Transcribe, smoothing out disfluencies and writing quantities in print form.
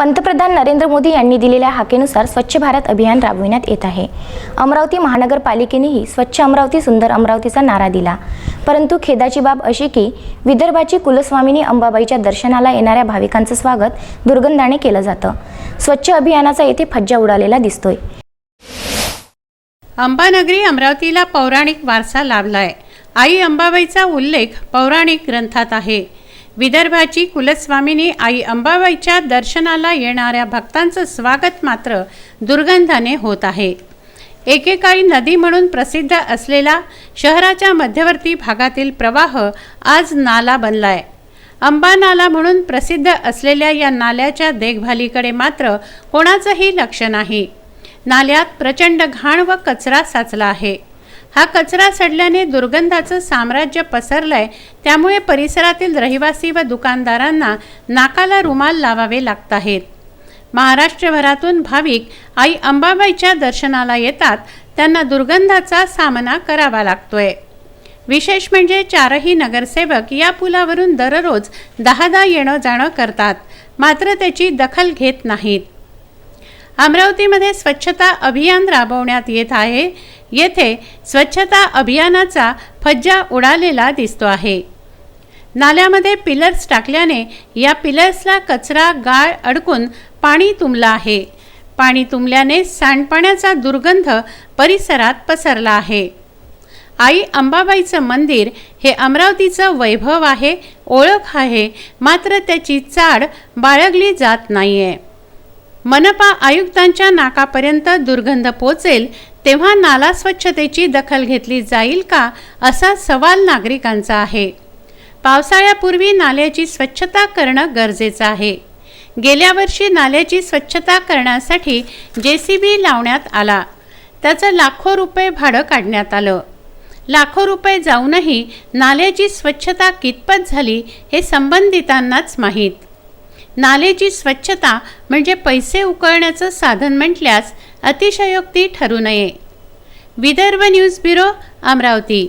पंतप्रधान नरेंद्र मोदी यांनी दिलेल्या हाकेनुसार स्वच्छ भारत अभियान राबविण्यात येत आहे। अमरावती महानगरपालिकेनेही स्वच्छ अमरावती सुंदर अमरावतीचा नारा दिला। परंतु खेदाची बाब अशी की विदर्भाची कुलस्वामिनी अंबाबाईच्या दर्शनाला येणाऱ्या भाविकांचं स्वागत दुर्गंधाने केलं जातं। स्वच्छ अभियानाचा येथे फज्जा उडालेला दिसतोय। अंबानगरी अमरावतीला पौराणिक वारसा लाभलाय। आई अंबाबाईचा उल्लेख पौराणिक ग्रंथात आहे। विदर्भाची कुलस्वामिनी आई अंबाबाईच्या दर्शनाला येणाऱ्या भक्तांचं स्वागत मात्र दुर्गंधाने होत आहे। एकेकाळी नदी म्हणून प्रसिद्ध असलेला शहराच्या मध्यवर्ती भागातील प्रवाह आज नाला बनलाय। अंबा नाला म्हणून प्रसिद्ध असलेल्या या नाल्याच्या देखभालीकडे मात्र कोणाचंही लक्ष नाही। नाल्यात प्रचंड घाण व कचरा साचला आहे। हा कचरा सडल्याने दुर्गंधाचं साम्राज्य पसरलंय। त्यामुळे परिसरातील रहिवासी व दुकानदारांना नाकाला रुमाल लावावे लागत आहेत। महाराष्ट्रभरातून भाविक आई अंबाबाईच्या दर्शनाला येतात, त्यांना दुर्गंधाचा सामना करावा लागतोय। विशेष म्हणजे चारही नगरसेवक या पुलावरून दररोज 10दा येणं जाणं करतात, मात्र त्याची दखल घेत नाहीत। अमरावतीमध्ये स्वच्छता अभियान राबवण्यात येत आहे। येथे स्वच्छता अभियानाचा फज्जा उडालेला दिसतो आहे। नाल्यामध्ये पिलर्स टाकल्याने या पिलर्सला कचरा गाळ अडकून पाणी तुंबलं आहे। पाणी तुंबल्याने सांडपाण्याचा दुर्गंध परिसरात पसरला आहे। आई अंबाबाईचं मंदिर हे अमरावतीचं वैभव आहे, ओळख आहे, मात्र त्याची चाड बाळगली जात नाहीये। मनपा आयुक्तांच्या नाकापर्यंत दुर्गंध पोचेल तेव्हा नाला स्वच्छतेची दखल घेतली जाईल का, असा सवाल नागरिकांचा आहे। पावसाळ्यापूर्वी नाल्याची स्वच्छता करणं गरजेचं आहे। गेल्या वर्षी नाल्याची स्वच्छता करण्यासाठी JCB लावण्यात आला। त्याचं लाखो रुपये भाडं काढण्यात आलं। लाखो रुपये जाऊनही नाल्याची स्वच्छता कितपत झाली हे संबंधितांनाच माहीत। नाल्याची स्वच्छता म्हणजे पैसे उकळण्याचं साधन म्हटल्यास अतिशयोक्ती ठरू नये। Vidarbha news bureau, Amravati.